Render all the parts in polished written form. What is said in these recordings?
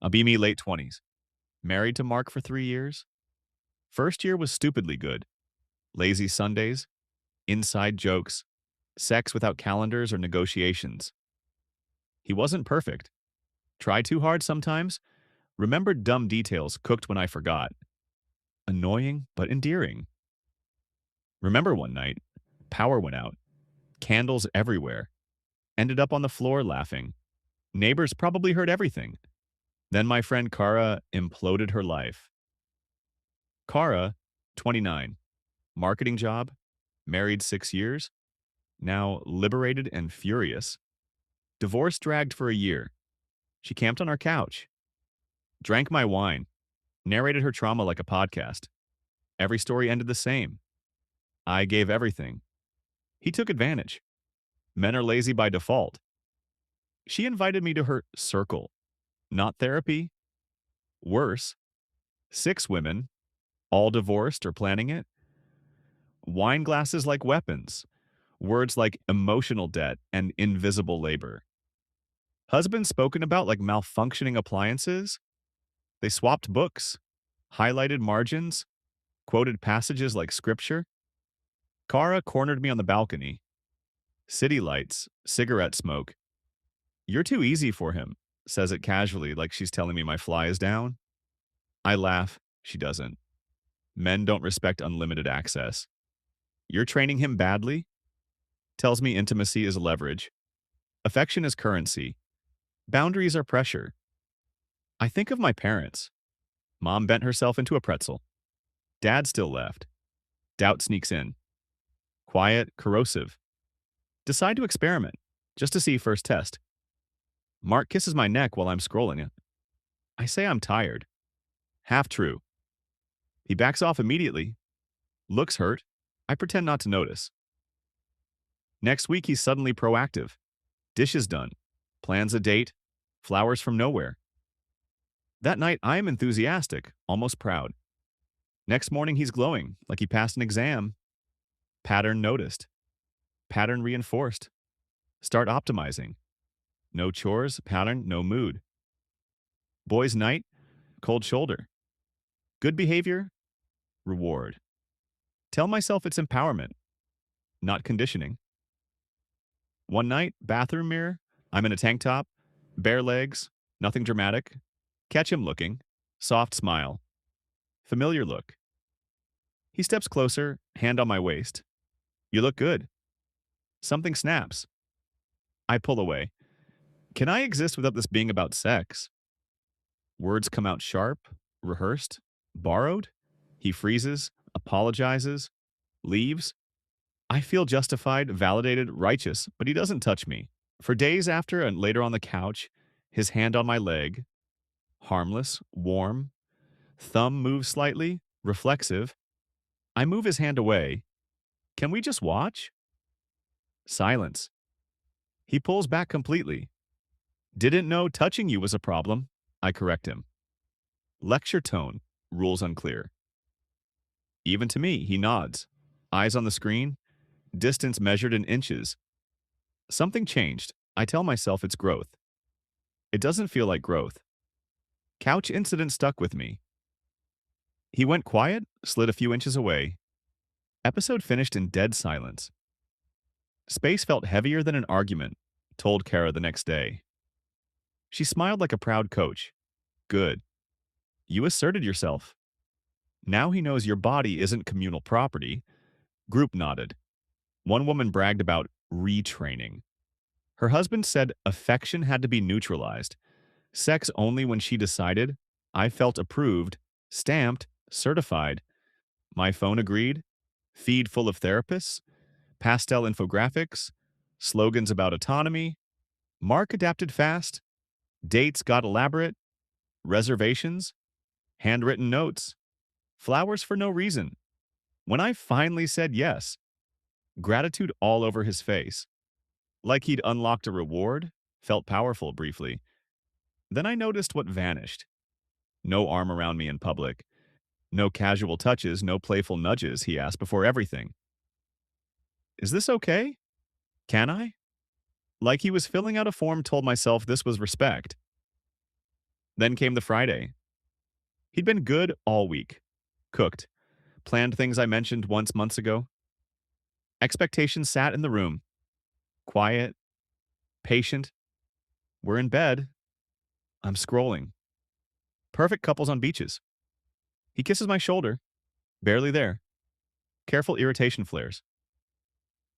be me late 20s. Married to Mark for 3 years. First year was stupidly good. Lazy Sundays, inside jokes, sex without calendars or negotiations. He wasn't perfect. Try too hard sometimes. Remembered dumb details cooked when I forgot. Annoying but endearing. Remember one night, power went out. Candles everywhere. Ended up on the floor laughing. Neighbors probably heard everything. Then my friend Kara imploded her life. Kara, 29, marketing job, married 6 years, now liberated and furious. Divorce dragged for a year. She camped on our couch, drank my wine, narrated her trauma like a podcast. Every story ended the same. I gave everything. He took advantage. Men are lazy by default. She invited me to her circle. Not therapy. Worse, 6 women, all divorced or planning it. Wine glasses like weapons. Words like emotional debt and invisible labor. Husbands spoken about like malfunctioning appliances. They swapped books, highlighted margins, quoted passages like scripture. Kara cornered me on the balcony. City lights, cigarette smoke. You're too easy for him, says it casually like she's telling me my fly is down. I laugh. She doesn't. Men don't respect unlimited access. You're training him badly? Tells me intimacy is leverage. Affection is currency. Boundaries are pressure. I think of my parents. Mom bent herself into a pretzel. Dad still left. Doubt sneaks in. Quiet, corrosive. Decide to experiment, just to see first test. Mark kisses my neck while I'm scrolling it. I say I'm tired. Half true. He backs off immediately. Looks hurt. I pretend not to notice. Next week, he's suddenly proactive. Dishes done. Plans a date. Flowers from nowhere. That night, I am enthusiastic, almost proud. Next morning, he's glowing, like he passed an exam. Pattern noticed. Pattern reinforced. Start optimizing. No chores, pattern, no mood. Boys' night, cold shoulder. Good behavior, reward. Tell myself it's empowerment, not conditioning. One night, bathroom mirror, I'm in a tank top, bare legs, nothing dramatic. Catch him looking, soft smile. Familiar look. He steps closer, hand on my waist. You look good. Something snaps. I pull away. Can I exist without this being about sex? Words come out sharp, rehearsed, borrowed. He freezes, apologizes, leaves. I feel justified, validated, righteous, but he doesn't touch me. For days after and later on the couch, his hand on my leg. Harmless, warm. Thumb moves slightly, reflexive. I move his hand away. Can we just watch? Silence. He pulls back completely. Didn't know touching you was a problem. I correct him. Lecture tone, rules unclear. Even to me, he nods. Eyes on the screen, distance measured in inches. Something changed. I tell myself it's growth. It doesn't feel like growth. Couch incident stuck with me. He went quiet, slid a few inches away. Episode finished in dead silence. Space felt heavier than an argument, told Kara the next day. She smiled like a proud coach. Good. You asserted yourself. Now he knows your body isn't communal property. Group nodded. One woman bragged about retraining. Her husband said affection had to be neutralized. Sex only when she decided. I felt approved, stamped, certified. My phone agreed. Feed full of therapists. Pastel infographics. Slogans about autonomy. Mark adapted fast. Dates got elaborate. Reservations. Handwritten notes. Flowers for no reason. When I finally said yes, gratitude all over his face. Like he'd unlocked a reward, felt powerful briefly. Then I noticed what vanished. No arm around me in public. No casual touches, no playful nudges, he asked before everything. Is this okay? Can I? Like he was filling out a form, told myself this was respect. Then came the Friday. He'd been good all week. Cooked. Planned things I mentioned once months ago. Expectations sat in the room. Quiet. Patient. We're in bed. I'm scrolling. Perfect couples on beaches. He kisses my shoulder. Barely there. Careful irritation flares.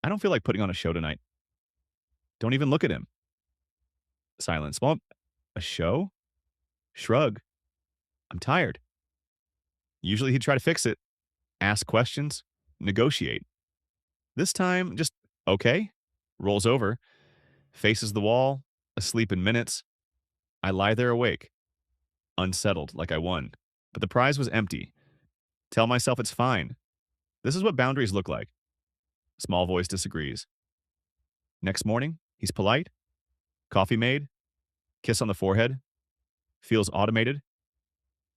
I don't feel like putting on a show tonight. Don't even look at him. Silence. Well, a show? Shrug. I'm tired. Usually he'd try to fix it, ask questions, negotiate. This time, just okay. Rolls over, faces the wall, asleep in minutes. I lie there awake, unsettled like I won. But the prize was empty. Tell myself it's fine. This is what boundaries look like. Small voice disagrees. Next morning, he's polite, coffee made, kiss on the forehead, feels automated.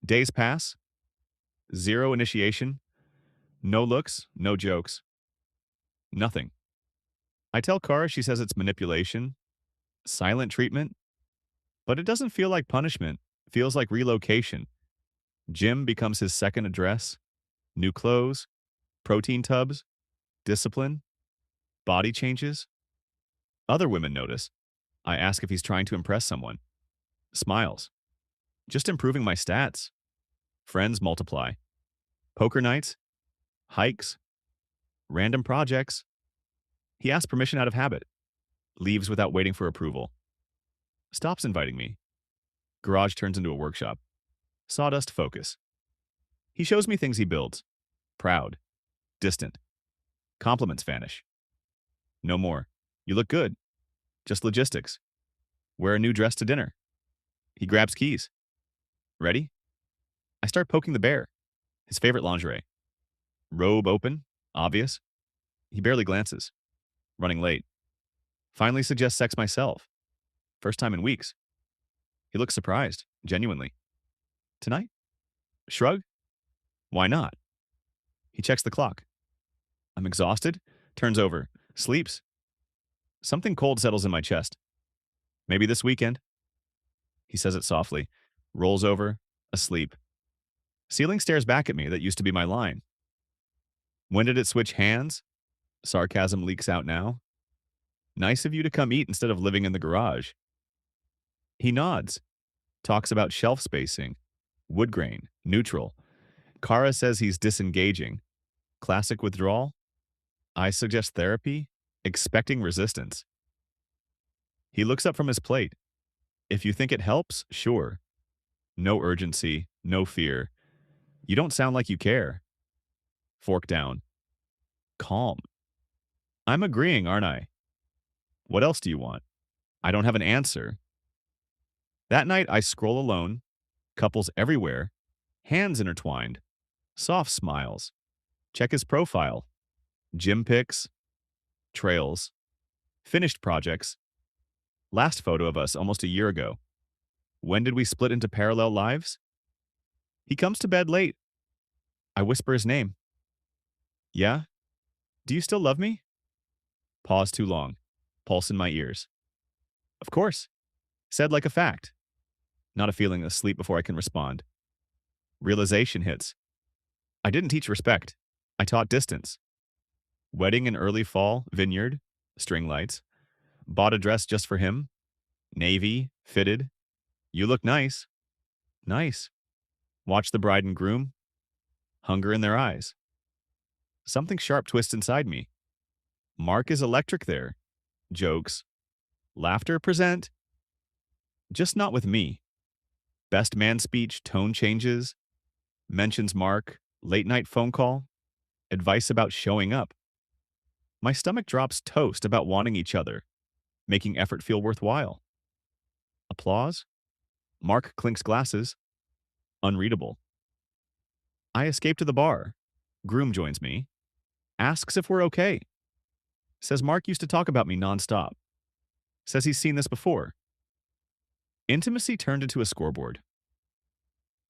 Days pass, zero initiation, no looks, no jokes, nothing. I tell Kara, she says it's manipulation, silent treatment, but it doesn't feel like punishment. It feels like relocation. Gym becomes his second address, new clothes, protein tubs, discipline, body changes. Other women notice. I ask if he's trying to impress someone. Smiles. Just improving my stats. Friends multiply. Poker nights, hikes, random projects. He asks permission out of habit. Leaves without waiting for approval. Stops inviting me. Garage turns into a workshop. Sawdust focus. He shows me things he builds. Proud. Distant. Compliments vanish. No more. You look good. Just logistics. Wear a new dress to dinner. He grabs keys. Ready? I start poking the bear. His favorite lingerie. Robe open. Obvious. He barely glances. Running late. Finally suggests sex myself. First time in weeks. He looks surprised. Genuinely. Tonight? Shrug. Why not? He checks the clock. I'm exhausted. Turns over. Sleeps. Something cold settles in my chest. Maybe this weekend. He says it softly. Rolls over. Asleep. Ceiling stares back at me. That used to be my line. When did it switch hands? Sarcasm leaks out now. Nice of you to come eat instead of living in the garage. He nods. Talks about shelf spacing. Wood grain. Neutral. Kara says he's disengaging. Classic withdrawal. I suggest therapy. Expecting resistance. He looks up from his plate. If you think it helps, sure. No urgency. No fear. You don't sound like you care. Fork down. Calm. I'm agreeing, aren't I? What else do you want? I don't have an answer. That night, I scroll alone. Couples everywhere. Hands intertwined. Soft smiles. Check his profile. Gym pics. Trails. Finished projects. Last photo of us almost a year ago. When did we split into parallel lives? He comes to bed late. I whisper his name. Yeah? Do you still love me? Pause too long. Pulse in my ears. Of course. Said like a fact. Not a feeling asleep before I can respond. Realization hits. I didn't teach respect. I taught distance. Wedding in early fall, vineyard, string lights. Bought a dress just for him. Navy, fitted. You look nice. Nice. Watch the bride and groom. Hunger in their eyes. Something sharp twists inside me. Mark is electric there. Jokes. Laughter present. Just not with me. Best man speech, tone changes. Mentions Mark. Late night phone call. Advice about showing up. My stomach drops toast about wanting each other. Making effort feel worthwhile. Applause. Mark clinks glasses. Unreadable. I escape to the bar. Groom joins me. Asks if we're okay. Says Mark used to talk about me nonstop. Says he's seen this before. Intimacy turned into a scoreboard.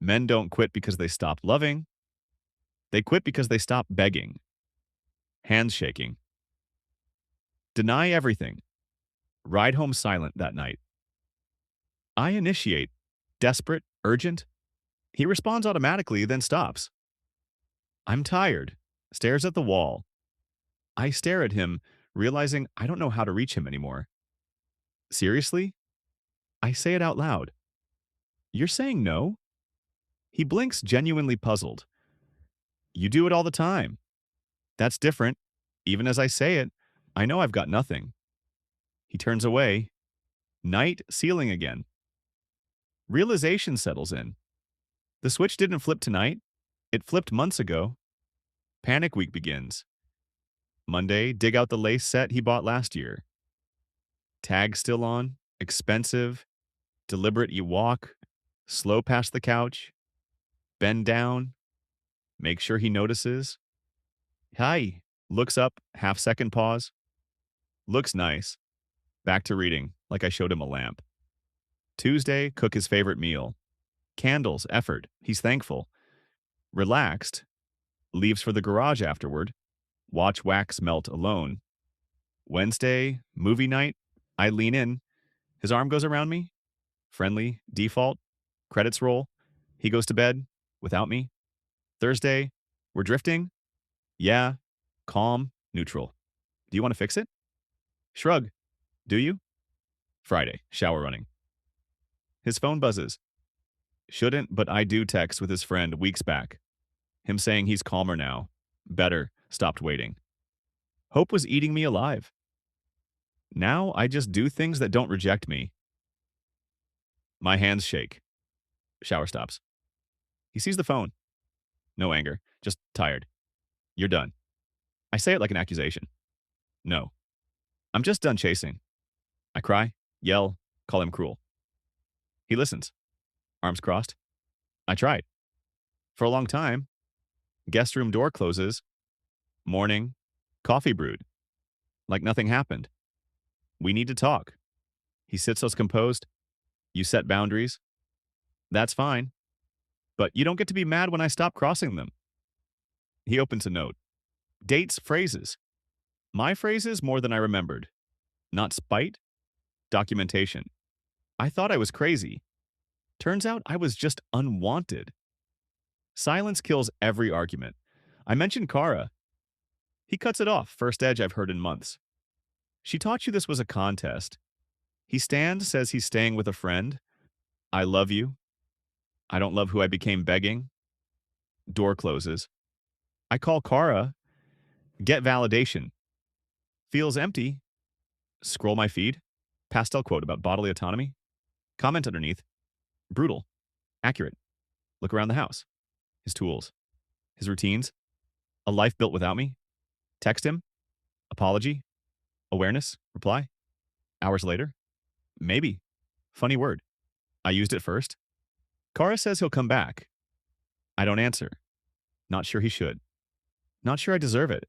Men don't quit because they stop loving. They quit because they stop begging. Hands shaking. Deny everything. Ride home silent that night. I initiate. Desperate. Urgent? He responds automatically, then stops. I'm tired. Stares at the wall. I stare at him, realizing I don't know how to reach him anymore. Seriously? I say it out loud. You're saying no? He blinks, genuinely puzzled. You do it all the time. That's different. Even as I say it, I know I've got nothing. He turns away. Night, ceiling again. Realization settles in. The switch didn't flip tonight. It flipped months ago. Panic week begins. Monday, dig out the lace set he bought last year. Tag still on. Expensive. Deliberate you walk. Slow past the couch. Bend down. Make sure he notices. Hi. Looks up. Half-second pause. Looks nice. Back to reading, like I showed him a lamp. Tuesday, cook his favorite meal. Candles, effort. He's thankful. Relaxed. Leaves for the garage afterward. Watch wax melt alone. Wednesday, movie night. I lean in. His arm goes around me. Friendly, default. Credits roll. He goes to bed without me. Thursday, we're drifting. Yeah. Calm, neutral. Do you want to fix it? Shrug. Do you? Friday, shower running. His phone buzzes. Shouldn't, but I do text with his friend weeks back. Him saying he's calmer now. Better. Stopped waiting. Hope was eating me alive. Now I just do things that don't reject me. My hands shake. Shower stops. He sees the phone. No anger, just tired. You're done. I say it like an accusation. No. I'm just done chasing. I cry, yell, call him cruel. He listens. Arms crossed. I tried. For a long time. Guest room door closes. Morning. Coffee brewed. Like nothing happened. We need to talk. He sits us composed. You set boundaries. That's fine. But you don't get to be mad when I stop crossing them. He opens a note. Dates, phrases. My phrases more than I remembered. Not spite. Documentation. I thought I was crazy. Turns out I was just unwanted. Silence kills every argument. I mentioned Kara. He cuts it off, first edge I've heard in months. She taught you this was a contest. He stands, says he's staying with a friend. I love you. I don't love who I became begging. Door closes. I call Kara. Get validation. Feels empty. Scroll my feed. Pastel quote about bodily autonomy. Comment underneath. Brutal. Accurate. Look around the house. His tools. His routines. A life built without me. Text him. Apology. Awareness. Reply. Hours later. Maybe. Funny word. I used it first. Kara says he'll come back. I don't answer. Not sure he should. Not sure I deserve it.